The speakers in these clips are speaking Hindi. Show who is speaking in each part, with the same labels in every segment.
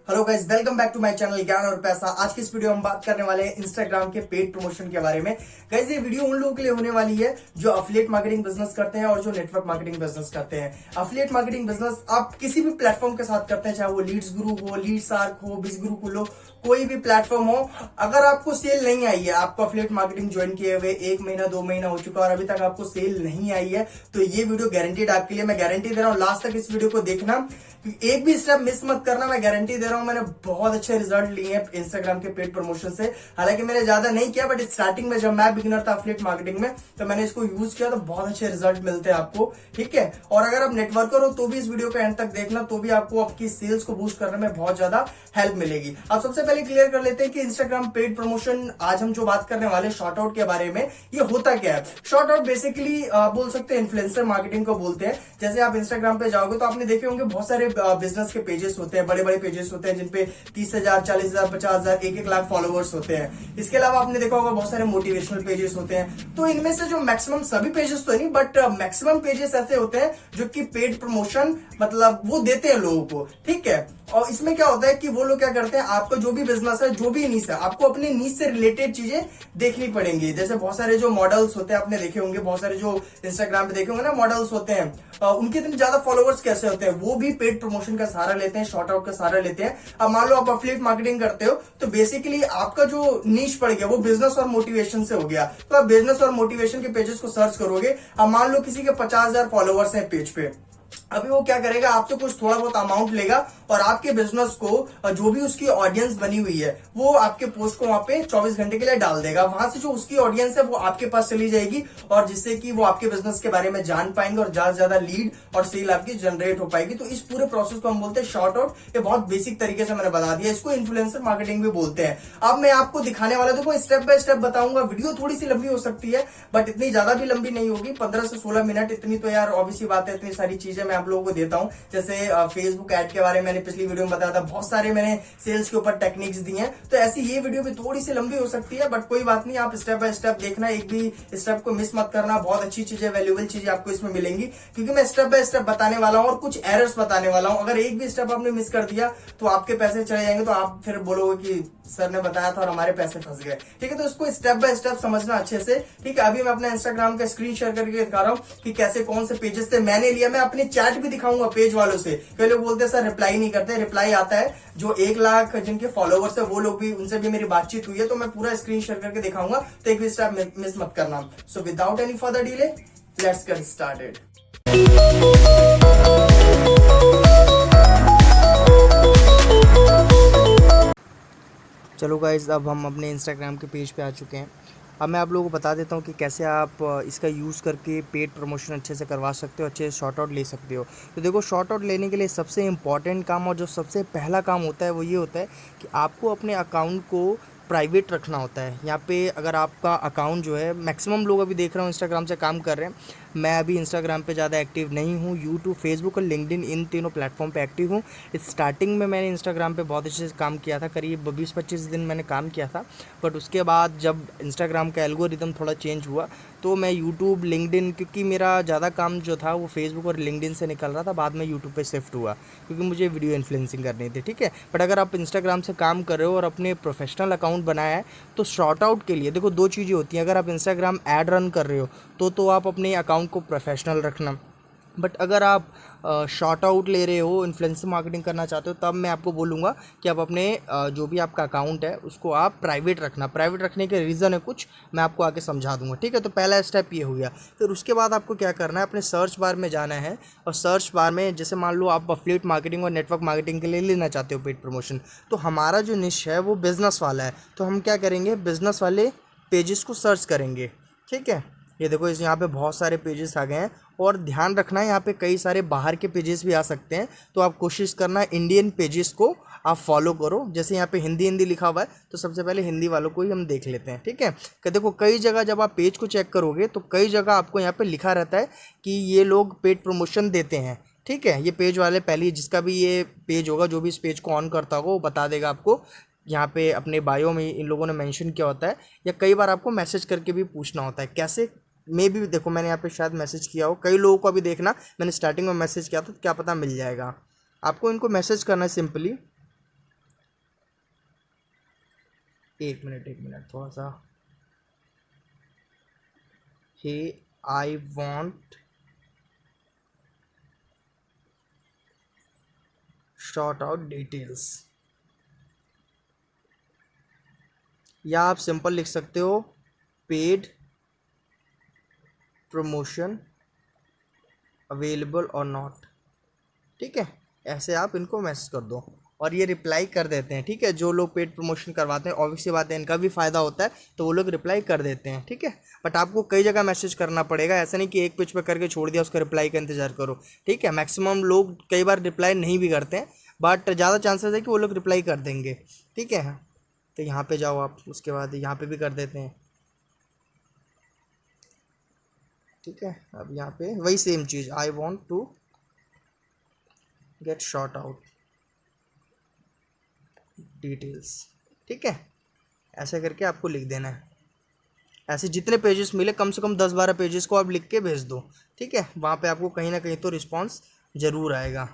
Speaker 1: Hello guys, welcome back to my channel ज्ञान और पैसा। आज की इस वीडियो में हम बात करने वाले हैं इंस्टाग्राम के पेड प्रमोशन के बारे में। गाइस, ये वीडियो उन लोगों के लिए होने वाली है जो अफिलिएट मार्केटिंग बिजनेस करते हैं और जो नेटवर्क मार्केटिंग बिजनेस करते हैं। अफिलिएट मार्केटिंग बिजनेस आप किसी भी प्लेटफॉर्म के साथ करते हैं, चाहे वो लीड्स गुरु हो, लीड्स आर्क हो, बिज गुरु कुल हो, कोई भी प्लेटफॉर्म हो। अगर आपको सेल नहीं आई है, आपको अफिलिएट मार्केटिंग ज्वाइन किए हुए 1 महीना 2 महीना हो चुका और अभी तक आपको सेल नहीं आई है, तो ये वीडियो गारंटीड आपके लिए। मैं गारंटी दे रहा हूं, लास्ट तक इस वीडियो को देखना, एक भी स्टेप मिस मत करना। मैं गारंटी दे रहा हूं, मैंने बहुत अच्छे रिजल्ट लिए हैं इंस्टाग्राम के पेड प्रमोशन से। हालांकि मैंने ज्यादा नहीं किया, बट स्टार्टिंग में जब मैं बिगिनर था अफिलिएट मार्केटिंग में, तो मैंने इसको यूज किया, तो बहुत अच्छे रिजल्ट मिलते हैं आपको। ठीक है, और अगर आप नेटवर्कर हो तो भी इस वीडियो को एंड तक देखना, तो भी आपको आपकी सेल्स को बूस्ट करने में बहुत ज्यादा हेल्प मिलेगी। अब सबसे पहले क्लियर कर लेते हैं कि इंस्टाग्राम पेड प्रमोशन, आज हम जो बात करने वाले शॉर्ट आउट के बारे में, ये होता क्या है। शॉर्ट आउट बेसिकली बोल सकते हैं इन्फ्लुएंसर मार्केटिंग को बोलते हैं। जैसे आप इंस्टाग्राम पे जाओगे तो आपने देखे होंगे बहुत सारे बिजनेस के पेजेस होते हैं, बड़े बड़े पेजेस होते हैं जिनपे 30,000, 40,000, 50,000, 1-1 लाख फॉलोवर्स होते हैं। इसके अलावा आपने देखा होगा बहुत सारे मोटिवेशनल पेजेस होते हैं। तो इनमें से जो मैक्सिमम, सभी पेजेस तो नहीं, बट मैक्सिमम पेजेस ऐसे होते हैं जो कि पेड प्रमोशन मतलब वो देते हैं लोगों को। ठीक है, और इसमें क्या होता है कि वो लोग क्या करते हैं, आपका जो भी बिजनेस है, जो भी नीश है, आपको अपनी नीश से रिलेटेड चीजें देखनी पड़ेंगी। जैसे बहुत सारे जो मॉडल्स होते हैं, आपने देखे होंगे, बहुत सारे जो इंस्टाग्राम पे देखे होंगे ना मॉडल्स होते हैं, उनके इतने ज्यादा फॉलोवर्स कैसे होते हैं, वो भी पेड प्रमोशन का सहारा लेते हैं, शॉर्ट आउट का सहारा लेते हैं। अब मान लो आप अफिलिएट मार्केटिंग करते हो, तो बेसिकली आपका जो नीश पड़ गया वो बिजनेस और मोटिवेशन से हो गया, तो आप बिजनेस और मोटिवेशन के पेजेस को सर्च करोगे। अब मान लो किसी के 50,000 फॉलोवर्स हैं पेज पे, अभी वो क्या करेगा, आपसे कुछ थोड़ा बहुत अमाउंट लेगा और आपके बिजनेस को, जो भी उसकी ऑडियंस बनी हुई है, वो आपके पोस्ट को वहां पे 24 घंटे के लिए डाल देगा। वहां से जो उसकी ऑडियंस है वो आपके पास चली जाएगी, और जिससे कि वो आपके बिजनेस के बारे में जान पाएंगे और ज्यादा से ज्यादा लीड और सेल आपकी जनरेट हो पाएगी। तो इस पूरे प्रोसेस को हम बोलते हैं शॉर्ट आउट। ये बहुत बेसिक तरीके से मैंने बता दिया, इसको इन्फ्लुएंसर मार्केटिंग भी बोलते हैं। अब मैं आपको दिखाने वाला, देखो स्टेप बाय स्टेप बताऊंगा। वीडियो थोड़ी सी लंबी हो सकती है, बट इतनी ज्यादा भी लंबी नहीं होगी। 15 से 16 मिनट, इतनी तो यार ऑब्वियसली बात है, इतनी सारी चीजें मैं आप लोगों को देता हूं। जैसे फेसबुक एड के बारे में मैंने पिछली वीडियो में बताया था, बहुत सारे मैंने सेल्स के ऊपर टेक्निक्स दी हैं। तो ऐसी ये वीडियो भी थोड़ी सी लंबी हो सकती है, बट कोई बात नहीं, आप स्टेप बाय स्टेप देखना, एक भी स्टेप को मिस मत करना। बहुत अच्छी चीजें, वैल्यूएबल चीजें आपको इसमें मिलेंगी, क्योंकि मैं स्टेप बाय स्टेप बताने वाला हूं और कुछ एरर्स बताने वाला हूं। अगर एक भी स्टेप आपने मिस कर दिया तो आपके पैसे चले जाएंगे, तो आप फिर बोलोगे कि सर ने बताया था और हमारे पैसे फंस गए। ठीक है, तो इसको स्टेप बाय स्टेप समझना अच्छे से। ठीक है, अभी मैं अपना इंस्टाग्राम का स्क्रीन शेयर करके दिखा रहा हूं कि कैसे कौन से पेजेस से मैंने लिया। मैं अपने चैट भी दिखाऊंगा पेज वालों से। कई लोग बोलते हैं सर रिप्लाई नहीं करते, रिप्लाई आता है। जो 1 लाख जिनके फॉलोवर्स है वो लोग भी, उनसे भी मेरी बातचीत हुई है, तो मैं पूरा स्क्रीन शेयर करके दिखाऊंगा, तो एक भी स्टेप मिस मत करना। So without any further delay, let's get started. चलो गाइज, अब हम अपने इंस्टाग्राम के पेज पे आ चुके हैं। अब मैं आप लोगों को बता देता हूँ कि कैसे आप इसका यूज़ करके पेड प्रमोशन अच्छे से करवा सकते हो, अच्छे से शॉर्ट आउट ले सकते हो। तो देखो, शॉर्ट आउट लेने के लिए सबसे इम्पॉर्टेंट काम और जो सबसे पहला काम होता है वो ये होता है कि आपको अपने अकाउंट को प्राइवेट रखना होता है। यहाँ पे अगर आपका अकाउंट जो है, मैक्सिमम लोग अभी देख रहा हूँ इंस्टाग्राम से काम कर रहे हैं। मैं अभी इंस्टाग्राम पे ज़्यादा एक्टिव नहीं हूँ, यूट्यूब, फेसबुक और लिंक्डइन, इन तीनों प्लेटफॉर्म पे एक्टिव हूँ। स्टार्टिंग में मैंने इंस्टाग्राम पे बहुत अच्छे से काम किया था, करीब 20-25 दिन मैंने काम किया था। बट उसके बाद जब इंस्टाग्राम का एल्गोरिदम थोड़ा चेंज हुआ, तो मैं यूट्यूब, लिंक्डइन, क्योंकि मेरा ज़्यादा काम जो था वो फेसबुक और लिंक्डइन से निकल रहा था, बाद में यूट्यूब पे शिफ्ट हुआ क्योंकि मुझे वीडियो इन्फ्लुएंसिंग करनी थी। ठीक है, बट अगर आप इंस्टाग्राम से काम कर रहे हो और अपने प्रोफेशनल अकाउंट बनाया है, तो शॉर्ट आउट के लिए देखो 2 चीज़ें होती हैं। अगर आप इंस्टाग्राम ऐड रन कर रहे हो तो आप अपने अकाउंट को प्रोफेशनल रखना, बट अगर आप शॉर्ट आउट ले रहे हो, इन्फ्लुएंसर मार्केटिंग करना चाहते हो, तब मैं आपको बोलूँगा कि आप अपने जो भी आपका अकाउंट है उसको आप प्राइवेट रखना। प्राइवेट रखने के रीज़न है कुछ, मैं आपको आगे समझा दूंगा। ठीक है, तो पहला स्टेप ये हो गया। फिर उसके बाद आपको क्या करना है, अपने सर्च बार में जाना है, और सर्च बार में जैसे मान लो आप अफिलिएट मार्केटिंग और नेटवर्क मार्केटिंग के लिए लेना चाहते हो पेड प्रमोशन, तो हमारा जो निश है वो बिज़नेस वाला है, तो हम क्या करेंगे, बिज़नेस वाले पेजेस को सर्च करेंगे। ठीक है, ये देखो, इस यहाँ पे बहुत सारे पेजेस आ गए हैं, और ध्यान रखना है यहाँ पे कई सारे बाहर के पेजेस भी आ सकते हैं, तो आप कोशिश करना इंडियन पेजेस को आप फॉलो करो। जैसे यहाँ पे हिंदी लिखा हुआ है, तो सबसे पहले हिंदी वालों को ही हम देख लेते हैं। ठीक है, कि देखो कई जगह जब आप पेज को चेक करोगे तो कई जगह आपको यहाँ पे लिखा रहता है कि ये लोग पेड प्रमोशन देते हैं। ठीक है, ये पेज वाले पहले, जिसका भी ये पेज होगा, जो भी इस पेज को ऑन करता होगा, वो बता देगा आपको। यहाँ पे अपने बायो में इन लोगों ने मेंशन किया होता है, या कई बार आपको मैसेज करके भी पूछना होता है। कैसे, मे भी देखो मैंने यहाँ पे शायद मैसेज किया हो, कई लोगों को अभी देखना, मैंने स्टार्टिंग में मैसेज किया था, तो क्या पता मिल जाएगा आपको। इनको मैसेज करना है सिंपली, एक मिनट थोड़ा सा। Hey I want sort out details, या आप सिंपल लिख सकते हो पेड प्रमोशन अवेलेबल और नॉट। ठीक है, ऐसे आप इनको मैसेज कर दो और ये रिप्लाई कर देते हैं। ठीक है, जो लोग पेड प्रमोशन करवाते हैं ऑब्वियस सी बात है इनका भी फ़ायदा होता है, तो वो लोग रिप्लाई कर देते हैं। ठीक है, बट आपको कई जगह मैसेज करना पड़ेगा, ऐसा नहीं कि एक पेज पे करके छोड़ दिया उसका रिप्लाई का इंतजार करो। ठीक है, मैक्सिमम लोग कई बार रिप्लाई नहीं भी करते हैं, बट ज़्यादा चांसेस है कि वो लोग रिप्लाई कर देंगे। ठीक है, तो यहाँ पे जाओ आप, उसके बाद यहाँ पे भी कर देते हैं। ठीक है, अब यहाँ पे वही सेम चीज़, I want to get sort out details. ठीक है, ऐसे करके आपको लिख देना है। ऐसे जितने पेजेस मिले कम से कम 10-12 पेजेस को आप लिख के भेज दो। ठीक है, वहाँ पे आपको कहीं ना कहीं तो रिस्पांस ज़रूर आएगा।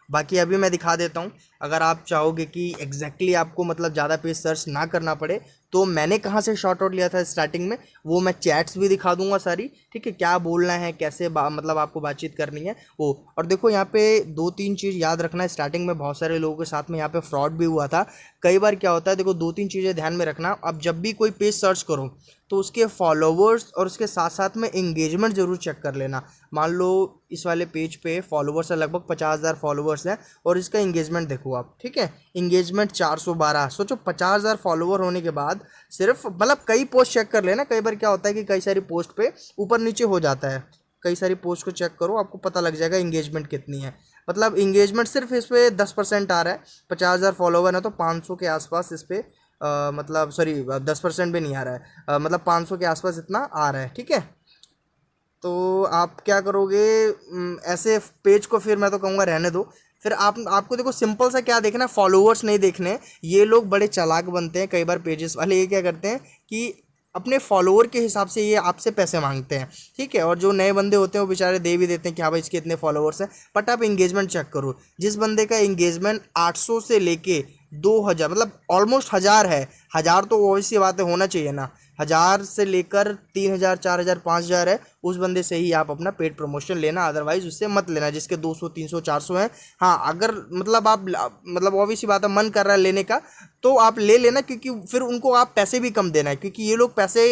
Speaker 1: बाकी अभी मैं दिखा देता हूँ, अगर आप चाहोगे कि एग्जैक्टली आपको मतलब ज़्यादा पेज सर्च ना करना पड़े, तो मैंने कहाँ से शॉर्ट आउट लिया था स्टार्टिंग में, वो मैं चैट्स भी दिखा दूंगा सारी। ठीक है, क्या बोलना है, कैसे मतलब आपको बातचीत करनी है वो। और देखो यहाँ पे 2-3 चीज़ याद रखना है, स्टार्टिंग में बहुत सारे लोगों के साथ में यहाँ पे फ्रॉड भी हुआ था। कई बार क्या होता है, देखो 2-3 चीज़ें ध्यान में रखना। अब जब भी कोई पेज सर्च करो तो उसके फॉलोवर्स और उसके साथ साथ में एंगेजमेंट ज़रूर चेक कर लेना। मान लो इस वाले पेज पे फॉलोवर्स है, लगभग 50,000 फॉलोवर्स हैं, और इसका एंगेजमेंट देखो आप। ठीक है, एंगेजमेंट 412। सोचो 50,000 फॉलोवर होने के बाद सिर्फ मतलब कई पोस्ट चेक कर लेना। कई बार क्या होता है कि कई सारी पोस्ट पे ऊपर नीचे हो जाता है, कई सारी पोस्ट को चेक करो, आपको पता लग जाएगा एंगेजमेंट कितनी है। मतलब एंगेजमेंट सिर्फ इस पर 10% आ रहा है। 50,000 फॉलोवर है तो 500 के आसपास इस पर मतलब सॉरी 10% भी नहीं आ रहा है, मतलब 500 के आसपास इतना आ रहा है। ठीक है, तो आप क्या करोगे, ऐसे पेज को फिर मैं तो कहूँगा रहने दो। फिर आपको देखो सिंपल सा क्या देखना है, फॉलोवर्स नहीं देखने। ये लोग बड़े चालाक बनते हैं कई बार पेजेस वाले, ये क्या करते हैं कि अपने फॉलोवर के हिसाब से ये आपसे पैसे मांगते हैं। ठीक है, और जो नए बंदे होते हैं वो बेचारे दे भी देते हैं कि हाँ भाई इसके इतने फॉलोवर्स हैं। बट आप इंगेजमेंट चेक करो, जिस बंदे का इंगेजमेंट 800 से लेके 2,000 मतलब ऑलमोस्ट 1,000 है, 1,000 तो ऑब्वियस सी बात है होना चाहिए ना, 1,000 से लेकर 3,000 4,000 5,000 है, उस बंदे से ही आप अपना पेड प्रमोशन लेना, अदरवाइज उससे मत लेना जिसके 200 300 400 हैं। हाँ, अगर मतलब आप मतलब ऑब्वियस सी बात है मन कर रहा है लेने का तो आप ले लेना, क्योंकि फिर उनको आप पैसे भी कम देना है, क्योंकि ये लोग पैसे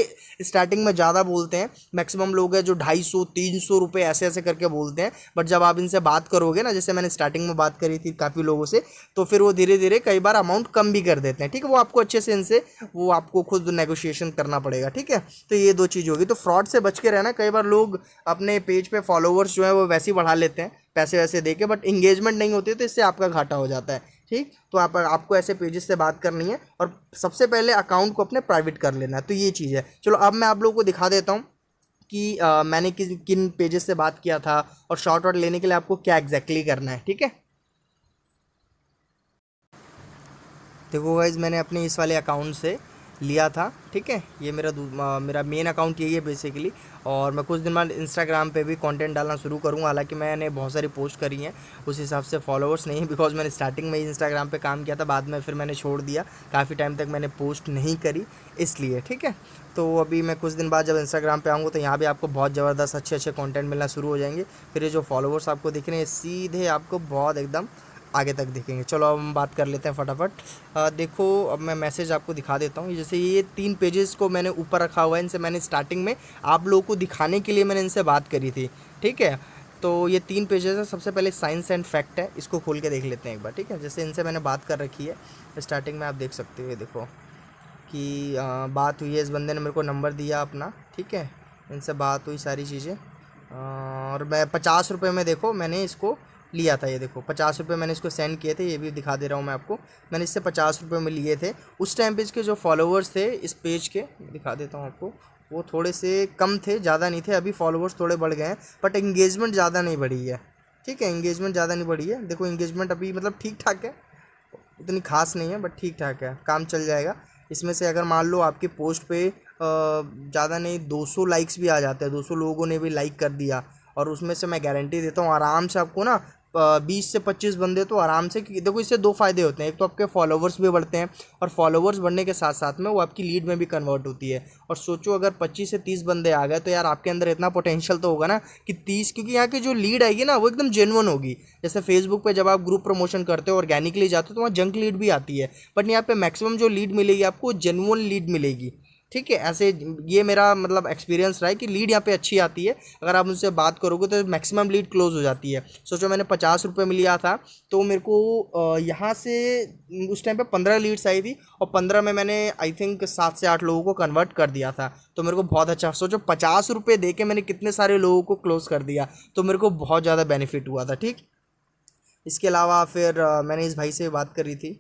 Speaker 1: स्टार्टिंग में ज़्यादा बोलते हैं। मैक्सिमम लोग हैं जो 250-300 रुपये ऐसे ऐसे करके बोलते हैं, बट जब आप इनसे बात करोगे ना, जैसे मैंने स्टार्टिंग में बात करी थी काफ़ी लोगों से, तो फिर वो धीरे धीरे कई बार अमाउंट कम भी कर देते हैं। ठीक है, वो आपको अच्छे से इनसे वो आपको खुद नेगोशिएशन करना पड़ेगा। ठीक है, तो ये 2 चीज़ होगी, तो फ्रॉड से बच के रहना। कई बार लोग अपने पेज पे फॉलोवर्स जो है वो वैसे ही बढ़ा लेते हैं पैसे वैसे दे के, बट इंगेजमेंट नहीं होती है, तो इससे आपका घाटा हो जाता है। ठीक, तो आपको ऐसे पेजेस से बात करनी है, और सबसे पहले अकाउंट को अपने प्राइवेट कर लेना है। तो ये चीज़ है। चलो अब मैं आप लोगों को दिखा देता हूँ कि मैंने किन पेजेस से बात किया था और शॉर्ट आउट लेने के लिए आपको क्या एग्जैक्टली करना है। ठीक है, देखो गाइज मैंने अपने इस वाले अकाउंट से लिया था। ठीक है, ये मेरा मेन अकाउंट यही है बेसिकली, और मैं कुछ दिन बाद इंस्टाग्राम पे भी कंटेंट डालना शुरू करूँगा। हालांकि मैंने बहुत सारी पोस्ट करी हैं, उस हिसाब से फॉलोअर्स नहीं, बिकॉज मैंने स्टार्टिंग में ही इंस्टाग्राम पे काम किया था, बाद में फिर मैंने छोड़ दिया, काफ़ी टाइम तक मैंने पोस्ट नहीं करी इसलिए। ठीक है, तो अभी मैं कुछ दिन बाद जब इंस्टाग्राम पे आऊँगा तो यहाँ भी आपको बहुत ज़बरदस्त अच्छे अच्छे कंटेंट मिलना शुरू हो जाएंगे। फिर ये जो फॉलोवर्स आपको दिख रहे हैं सीधे आपको बहुत एकदम आगे तक दिखेंगे। चलो अब हम बात कर लेते हैं फटाफट। देखो अब मैं मैसेज आपको दिखा देता हूँ। जैसे ये 3 पेजेस को मैंने ऊपर रखा हुआ है, इनसे मैंने स्टार्टिंग में आप लोगों को दिखाने के लिए मैंने इनसे बात करी थी। ठीक है, तो ये 3 पेजेस है। सबसे पहले साइंस एंड फैक्ट है, इसको खोल के देख लेते हैं एक बार। ठीक है, जैसे इनसे मैंने बात कर रखी है स्टार्टिंग में, आप देख सकते हो। ये देखो कि बात हुई है, इस बंदे ने मेरे को नंबर दिया अपना। ठीक है, इनसे बात हुई सारी चीज़ें, और मैं 50 रुपये में देखो मैंने इसको लिया था। ये देखो 50 रुपये मैंने इसको सेंड किए थे, ये भी दिखा दे रहा हूँ मैं आपको। मैंने इससे 50 रुपये में लिए थे। उस टाइम पे इसके जो फॉलोवर्स थे इस पेज के, दिखा देता हूँ आपको, वो थोड़े से कम थे, ज़्यादा नहीं थे। अभी फॉलोवर्स थोड़े बढ़ गए हैं, बट इंगेजमेंट ज़्यादा नहीं बढ़ी है। ठीक है, इंगेजमेंट ज़्यादा नहीं बढ़ी है। देखो इंगेजमेंट अभी मतलब ठीक ठाक है, उतनी खास नहीं है, बट ठीक ठाक है, काम चल जाएगा। इसमें से अगर मान लो आपकी पोस्ट पे ज़्यादा नहीं 200 लाइक्स भी आ जाते हैं, 200 लोगों ने भी लाइक कर दिया, और उसमें से मैं गारंटी देता हूँ आराम से आपको ना 20 से 25 बंदे तो आराम से, क्योंकि देखो इससे दो फायदे होते हैं। एक तो आपके फॉलोवर्स भी बढ़ते हैं, और फॉलोवर्स बढ़ने के साथ साथ में वो आपकी लीड में भी कन्वर्ट होती है। और सोचो अगर 25 से 30 बंदे आ गए तो यार आपके अंदर इतना पोटेंशियल तो होगा ना कि 30, क्योंकि यहाँ की जो लीड आएगी ना वो एकदम जेन्युइन होगी। जैसे फेसबुक पे जब आप ग्रुप प्रमोशन करते हो ऑर्गेनिकली जाते हो तो वहाँ जंक लीड भी आती है, बट यहाँ पे मैक्सिमम जो लीड मिलेगी आपको जेन्युइन लीड मिलेगी। ठीक है, ऐसे ये मेरा मतलब एक्सपीरियंस रहा है कि लीड यहाँ पे अच्छी आती है। अगर आप उनसे बात करोगे तो मैक्सिमम लीड क्लोज हो जाती है। सोचो मैंने 50 रुपये में लिया था, तो मेरे को यहाँ से उस टाइम पे 15 लीड्स आई थी, और 15 में मैंने आई थिंक 7 से 8 लोगों को कन्वर्ट कर दिया था। तो मेरे को बहुत अच्छा, सोचो 50 रुपये दे के मैंने कितने सारे लोगों को क्लोज कर दिया, तो मेरे को बहुत ज़्यादा बेनिफिट हुआ था। ठीक, इसके अलावा फिर मैंने इस भाई से बात करी थी,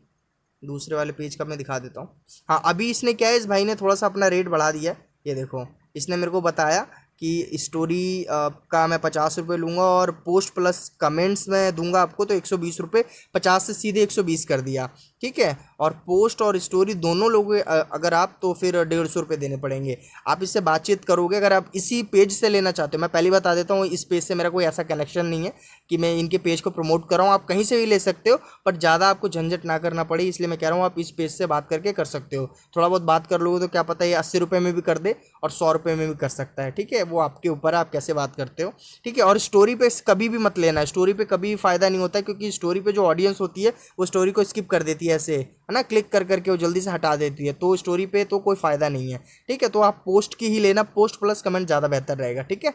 Speaker 1: दूसरे वाले पेज का मैं दिखा देता हूँ। हाँ, अभी इसने क्या है, इस भाई ने थोड़ा सा अपना रेट बढ़ा दिया है। ये देखो, इसने मेरे को बताया कि स्टोरी का मैं 50 रुपये लूँगा, और पोस्ट प्लस कमेंट्स में दूंगा आपको तो 120 रुपये, 50 से सीधे 120 कर दिया। ठीक है, और पोस्ट और स्टोरी दोनों लोग अगर आप, तो फिर 150 रुपये देने पड़ेंगे। आप इससे बातचीत करोगे, अगर आप इसी पेज से लेना चाहते हो, मैं पहले बता देता हूँ इस पेज से मेरा कोई ऐसा कनेक्शन नहीं है कि मैं इनके पेज को प्रमोट कर रहा हूँ। आप कहीं से भी ले सकते हो, बट ज़्यादा आपको झंझट ना करना पड़े, इसलिए मैं कह रहा हूँ आप इस पेज से बात करके कर सकते हो। थोड़ा बहुत बात कर लोगे तो क्या पता ये 80 रुपये में भी कर दे और 100 रुपये में भी कर सकता है। ठीक है, वो आपके ऊपर है, आप कैसे बात करते हो। ठीक है, और स्टोरी पे कभी भी मत लेना, स्टोरी पे कभी फ़ायदा नहीं होता है, क्योंकि स्टोरी पे जो ऑडियंस होती है वो स्टोरी को स्किप कर देती है, ऐसे है ना, क्लिक कर करके वो जल्दी से हटा देती है, तो स्टोरी पे तो कोई फ़ायदा नहीं है। ठीक है, तो आप पोस्ट की ही लेना, पोस्ट प्लस कमेंट ज़्यादा बेहतर रहेगा। ठीक है,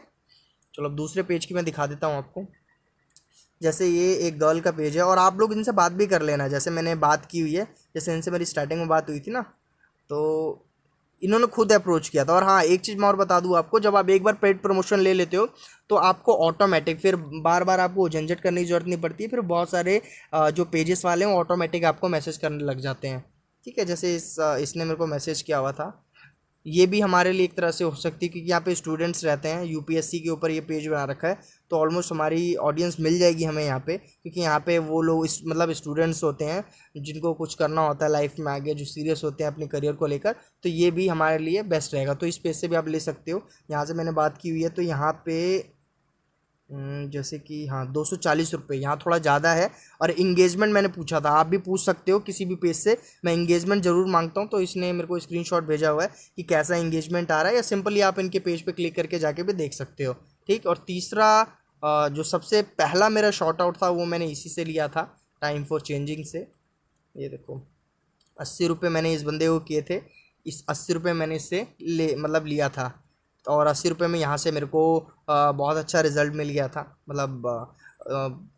Speaker 1: चलो अब दूसरे पेज की मैं दिखा देता हूँ आपको। जैसे ये एक गर्ल का पेज है, और आप लोग इनसे बात भी कर लेना, जैसे मैंने बात की हुई है, जैसे इनसे मेरी स्टार्टिंग में बात हुई थी ना, तो इन्होंने खुद अप्रोच किया था। और हाँ, एक चीज़ मैं और बता दूँ आपको, जब आप एक बार पेड प्रमोशन ले लेते हो तो आपको ऑटोमेटिक फिर बार बार आपको झंझट करने की जरूरत नहीं पड़ती है। फिर बहुत सारे जो पेजेस वाले हैं ऑटोमेटिक आपको मैसेज करने लग जाते हैं। ठीक है, जैसे इसने मेरे को मैसेज किया हुआ था, ये भी हमारे लिए एक तरह से हो सकती है, क्योंकि यहाँ पे स्टूडेंट्स रहते हैं, यूपीएससी के ऊपर ये पेज बना रखा है, तो ऑलमोस्ट हमारी ऑडियंस मिल जाएगी हमें यहाँ पे, क्योंकि यहाँ पे वो लोग मतलब स्टूडेंट्स होते हैं जिनको कुछ करना होता है लाइफ में आगे, जो सीरियस होते हैं अपने करियर को लेकर, तो ये भी हमारे लिए बेस्ट रहेगा। तो इस पेज से भी आप ले सकते हो। यहाँ से मैंने बात की हुई है, तो यहाँ पे जैसे कि हाँ 240 रुपये, यहाँ थोड़ा ज़्यादा है। और इंगेजमेंट मैंने पूछा था, आप भी पूछ सकते हो किसी भी पेज से, मैं इंगेजमेंट ज़रूर मांगता हूँ। तो इसने मेरे को स्क्रीनशॉट भेजा हुआ है कि कैसा इंगेजमेंट आ रहा है, या सिंपली आप इनके पेज पे क्लिक करके जाके भी देख सकते हो। ठीक, और तीसरा जो सबसे पहला मेरा शॉर्ट आउट था वो मैंने इसी से लिया था, टाइम फॉर चेंजिंग से। ये देखो 80 रुपये मैंने इस बंदे को किए थे, इस 80 रुपये मैंने इससे मतलब लिया था, और 80 रुपये में यहाँ से मेरे को बहुत अच्छा रिजल्ट मिल गया था। मतलब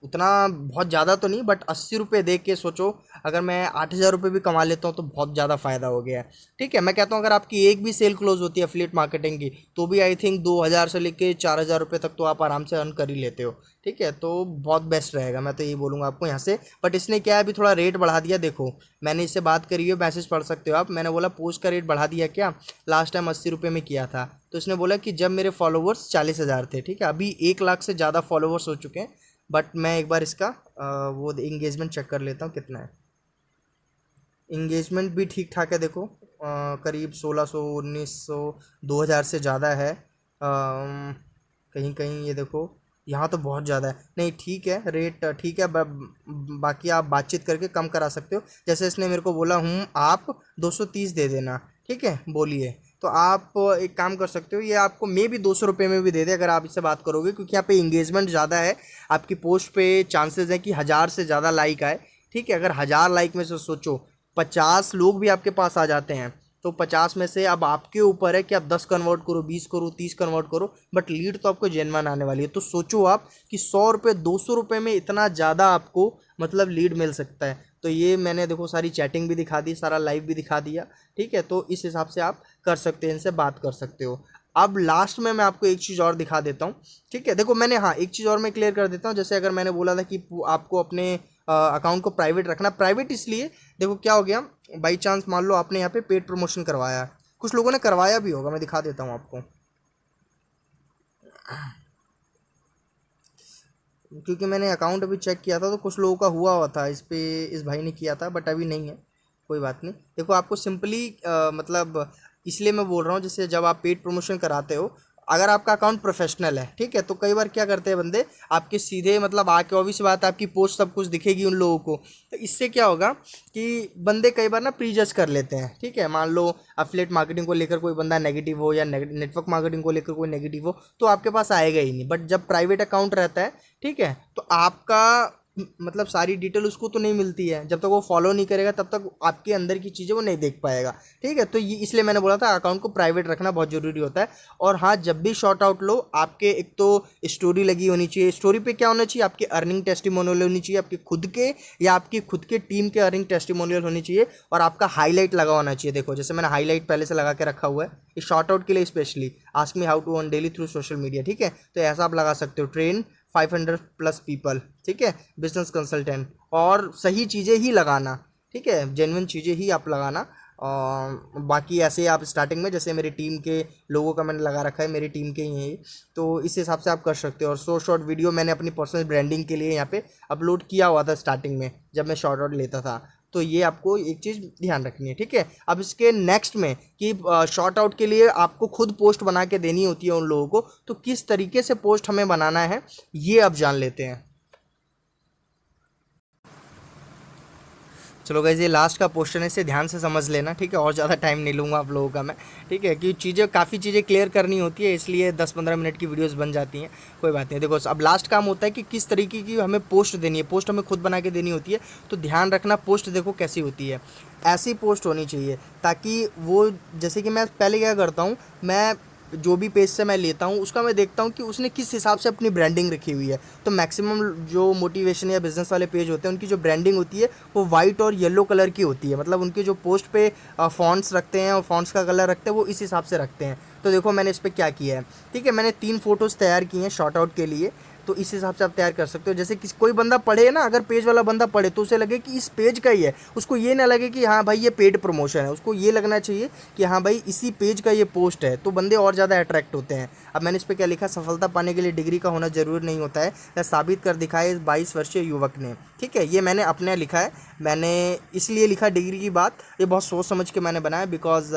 Speaker 1: उतना बहुत ज़्यादा तो नहीं, बट 80 रुपये दे के सोचो, अगर मैं 8,000 रुपये भी कमा लेता हूँ तो बहुत ज़्यादा फ़ायदा हो गया है। ठीक है, मैं कहता हूँ अगर आपकी एक भी सेल क्लोज होती है एफिलिएट मार्केटिंग की, तो भी आई थिंक 2,000 से लेके 4,000 रुपये तक तो आप आराम से अर्न कर ही लेते हो। ठीक है, तो बहुत बेस्ट रहेगा, मैं तो ये बोलूँगा आपको यहाँ से। बट इसने क्या है, अभी थोड़ा रेट बढ़ा दिया। देखो मैंने इससे बात करी है, मैसेज पढ़ सकते हो आप, मैंने बोला पोस्ट का रेट बढ़ा दिया क्या, लास्ट टाइम 80 रुपये में किया था, तो इसने बोला कि जब मेरे फॉलोवर्स 40,000 थे। ठीक है, अभी 1 लाख से ज़्यादा फॉलोवर्स हो चुके हैं। बट मैं एक बार इसका वो इंगेजमेंट चेक कर लेता हूँ कितना है। इंगेजमेंट भी ठीक ठाक है, देखो करीब 1,600, 1,900, 2,000 से ज़्यादा है। कहीं कहीं ये देखो यहाँ तो बहुत ज़्यादा है। नहीं ठीक है, रेट ठीक है, बाकी आप बातचीत करके कम करा सकते हो। जैसे इसने मेरे को बोला हूँ आप 230 दे देना। ठीक है, बोलिए, तो आप एक काम कर सकते हो, ये आपको मे भी 200 रुपये में भी दे दे अगर आप इससे बात करोगे, क्योंकि यहाँ पे इंगेजमेंट ज़्यादा है। आपकी पोस्ट पे चांसेस हैं कि 1,000 से ज़्यादा लाइक आए। ठीक है, अगर 1,000 लाइक में से सोचो 50 लोग भी आपके पास आ जाते हैं, तो 50 में से अब आपके ऊपर है कि आप 10 कन्वर्ट करो, 20 करो, 30 कन्वर्ट करो, बट लीड तो आपको जेन्युइन आने वाली है। तो सोचो आप कि 100 रुपये 200 रुपये में इतना ज़्यादा आपको मतलब लीड मिल सकता है। तो ये मैंने देखो सारी चैटिंग भी दिखा दी, सारा लाइव भी दिखा दिया। ठीक है, तो इस हिसाब से आप कर सकते हैं, इनसे बात कर सकते हो। अब लास्ट में मैं आपको एक चीज़ और दिखा देता हूँ। ठीक है, देखो मैंने, हाँ एक चीज़ और मैं क्लियर कर देता हूँ। जैसे अगर मैंने बोला था कि आपको अपने अकाउंट को प्राइवेट रखना, प्राइवेट इसलिए, देखो क्या हो गया, बाई चांस मान लो आपने यहाँ पे पेड प्रमोशन करवाया, कुछ लोगों ने करवाया भी होगा, मैं दिखा देता हूँ आपको, क्योंकि मैंने अकाउंट अभी चेक किया था तो कुछ लोगों का हुआ था इस पे, इस भाई ने किया था, बट अभी नहीं है, कोई बात नहीं। देखो आपको सिंपली मतलब इसलिए मैं बोल रहा हूँ, जैसे जब आप पेड प्रमोशन कराते हो, अगर आपका अकाउंट प्रोफेशनल है, ठीक है, तो कई बार क्या करते हैं बंदे, आपके सीधे मतलब आके ऑब्वियस बात है आपकी पोस्ट सब कुछ दिखेगी उन लोगों को, तो इससे क्या होगा कि बंदे कई बार ना प्रीजज कर लेते हैं, ठीक है। मान लो अफिलिएट मार्केटिंग को लेकर कोई बंदा नेगेटिव हो या नेटवर्क मार्केटिंग को लेकर कोई नेगेटिव हो, तो आपके पास आएगा ही नहीं। बट जब प्राइवेट अकाउंट रहता है, ठीक है, तो आपका मतलब सारी डिटेल उसको तो नहीं मिलती है, जब तक वो फॉलो नहीं करेगा तब तक आपके अंदर की चीज़ें वो नहीं देख पाएगा, ठीक है। तो ये इसलिए मैंने बोला था अकाउंट को प्राइवेट रखना बहुत ज़रूरी होता है। और हाँ, जब भी शॉर्ट आउट लो, आपके एक तो स्टोरी लगी होनी चाहिए। स्टोरी पे क्या होना चाहिए, आपकी अर्निंग टेस्टिमोनियल होनी चाहिए, आपके खुद के या आपकी खुद के टीम के अर्निंग टेस्टिमोनियल होनी चाहिए, और आपका हाईलाइट लगा होना चाहिए। देखो जैसे मैंने हाईलाइट पहले से लगा के रखा हुआ है इस शॉर्ट आउट के लिए specially, ask me how to earn daily through social media, ठीक है। तो ऐसा आप लगा सकते हो, ट्रेन 500+ पीपल, ठीक है, बिजनेस कंसल्टेंट, और सही चीज़ें ही लगाना, ठीक है, जेन्युइन चीज़ें ही आप लगाना। बाकी ऐसे आप स्टार्टिंग में, जैसे मेरी टीम के लोगों का मैंने लगा रखा है, मेरी टीम के ही हैं, तो इस हिसाब से आप कर सकते हो। और शॉर्ट वीडियो मैंने अपनी पर्सनल ब्रांडिंग के लिए यहाँ पे अपलोड किया हुआ था स्टार्टिंग में, जब मैं शॉर्ट आउट लेता था। तो ये आपको एक चीज़ ध्यान रखनी है, ठीक है। अब इसके नेक्स्ट में कि शॉर्ट आउट के लिए आपको खुद पोस्ट बना के देनी होती है उन लोगों को, तो किस तरीके से पोस्ट हमें बनाना है ये अब जान लेते हैं। चलो गाइस, ये लास्ट का क्वेश्चन है, इसे ध्यान से समझ लेना, ठीक है, और ज़्यादा टाइम नहीं लूँगा आप लोगों का मैं, ठीक है, क्योंकि काफ़ी चीज़ें क्लियर करनी होती है, इसलिए 10-15 मिनट की वीडियोस बन जाती हैं, कोई बात नहीं। देखो अब लास्ट काम होता है कि किस तरीके की हमें पोस्ट देनी है, पोस्ट हमें खुद बना के देनी होती है। तो ध्यान रखना, पोस्ट देखो कैसी होती है, ऐसी पोस्ट होनी चाहिए ताकि वो, जैसे कि मैं पहले क्या करता हूँ, मैं जो भी पेज से मैं लेता हूँ उसका मैं देखता हूँ कि उसने किस हिसाब से अपनी ब्रांडिंग रखी हुई है। तो मैक्सिमम जो मोटिवेशन या बिजनेस वाले पेज होते हैं उनकी जो ब्रांडिंग होती है वो वाइट और येलो कलर की होती है, मतलब उनके जो पोस्ट पे फॉन्ट्स रखते हैं और फॉन्ट्स का कलर रखते हैं वो इस हिसाब से रखते हैं। तो देखो मैंने इस पर क्या किया है, ठीक है, मैंने 3 फोटोज़ तैयार की हैं शॉर्ट आउट के लिए, तो इस हिसाब से आप तैयार कर सकते हो। जैसे कि कोई बंदा पढ़े ना, अगर पेज वाला बंदा पढ़े तो उसे लगे कि इस पेज का ही है, उसको ये ना लगे कि हाँ भाई ये पेड प्रमोशन है, उसको ये लगना चाहिए कि हाँ भाई इसी पेज का ये पोस्ट है, तो बंदे और ज़्यादा अट्रैक्ट होते हैं। अब मैंने इस पर क्या लिखा, सफलता पाने के लिए डिग्री का होना जरूरी नहीं होता है, यह साबित कर दिखाया इस 22 वर्षीय युवक ने, ठीक है। ये मैंने अपने लिखा है, मैंने इसलिए लिखा डिग्री की बात, ये बहुत सोच समझ के मैंने बनाया, बिकॉज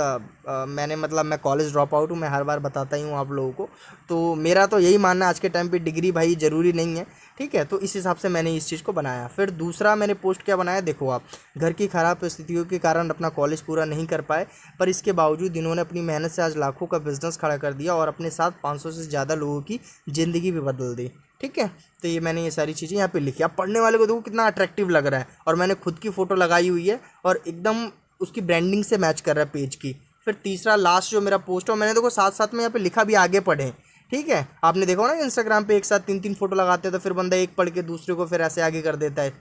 Speaker 1: मैंने मतलब मैं कॉलेज ड्रॉप आउट हूँ, मैं हर बार बताता ही हूँ आप लोगों को, तो मेरा तो यही मानना है आज के टाइम पे डिग्री भाई ज़रूरी नहीं है, ठीक है। तो इस हिसाब से मैंने इस चीज़ को बनाया। फिर दूसरा मैंने पोस्ट क्या बनाया, देखो आप, घर की ख़राब परिस्थितियों के कारण अपना कॉलेज पूरा नहीं कर पाए, पर इसके बावजूद इन्होंने अपनी मेहनत से आज लाखों का बिजनेस खड़ा कर दिया और अपने साथ 500 से ज़्यादा लोगों की ज़िंदगी भी बदल दी, ठीक है। तो ये मैंने ये सारी चीज़ें यहाँ पे लिखी। अब पढ़ने वाले को देखो कितना अट्रैक्टिव लग रहा है, और मैंने खुद की फ़ोटो लगाई हुई है और एकदम उसकी ब्रांडिंग से मैच कर रहा है पेज की। फिर तीसरा लास्ट जो मेरा पोस्ट है, मैंने देखो साथ साथ में यहाँ पे लिखा भी, आगे पढ़ें, ठीक है। आपने देखा हो ना इंस्टाग्राम पे एक साथ 3-3 फोटो लगाते हैं, तो फिर बंदा एक पढ़ के दूसरे को फिर ऐसे आगे कर देता है,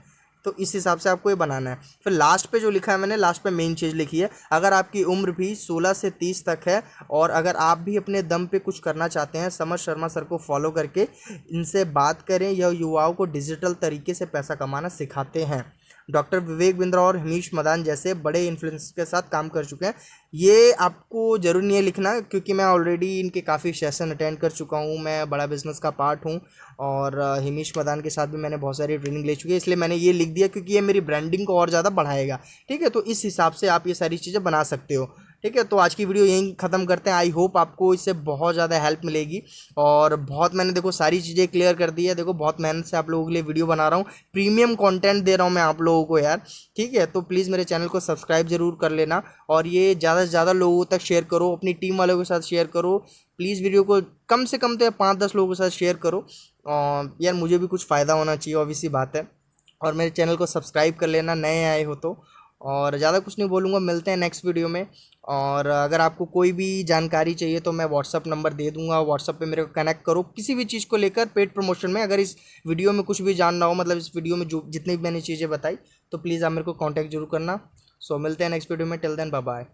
Speaker 1: तो इस हिसाब से आपको ये बनाना है। फिर लास्ट पे जो लिखा है मैंने, लास्ट पे मेन चीज़ लिखी है, अगर आपकी उम्र भी 16 से 30 तक है और अगर आप भी अपने दम पे कुछ करना चाहते हैं, समर शर्मा सर को फॉलो करके इनसे बात करें, यह युवाओं को डिजिटल तरीके से पैसा कमाना सिखाते हैं। डॉक्टर विवेक बिंद्रा और हिमीश मदान जैसे बड़े इन्फ्लुएंसर के साथ काम कर चुके हैं। ये आपको ज़रूर नहीं है लिखना, क्योंकि मैं ऑलरेडी इनके काफ़ी सेशन अटेंड कर चुका हूँ, मैं बड़ा बिजनेस का पार्ट हूँ, और हिमीश मदान के साथ भी मैंने बहुत सारी ट्रेनिंग ले चुकी है, इसलिए मैंने ये लिख दिया क्योंकि ये मेरी ब्रांडिंग को और ज़्यादा बढ़ाएगा, ठीक है। तो इस हिसाब से आप ये सारी चीज़ें बना सकते हो, ठीक है। तो आज की वीडियो यहीं ख़त्म करते हैं। आई होप आपको इससे बहुत ज़्यादा हेल्प मिलेगी, और बहुत मैंने देखो सारी चीज़ें क्लियर कर दी है। देखो बहुत मेहनत से आप लोगों के लिए वीडियो बना रहा हूँ, प्रीमियम कंटेंट दे रहा हूँ मैं आप लोगों को यार, ठीक है। तो प्लीज़ मेरे चैनल को सब्सक्राइब जरूर कर लेना, और ये ज़्यादा से ज़्यादा लोगों तक शेयर करो, अपनी टीम वालों के साथ शेयर करो प्लीज़। वीडियो को कम से कम तो 5-10 लोगों के साथ शेयर करो, और यार मुझे भी कुछ फ़ायदा होना चाहिए, ऑब्वियस सी बात है। और मेरे चैनल को सब्सक्राइब कर लेना नए आए हो तो। और ज़्यादा कुछ नहीं बोलूँगा, मिलते हैं नेक्स्ट वीडियो में। और अगर आपको कोई भी जानकारी चाहिए तो मैं व्हाट्सअप नंबर दे दूंगा, व्हाट्सअप पे मेरे को कनेक्ट करो किसी भी चीज़ को लेकर पेड प्रमोशन में। अगर इस वीडियो में कुछ भी जानना हो, मतलब इस वीडियो में जो जितनी भी मैंने चीज़ें बताई, तो प्लीज़ आप मेरे को कॉन्टैक्ट जरूर करना। सो मिलते हैं नेक्स्ट वीडियो में, टिल देन बाय बाय।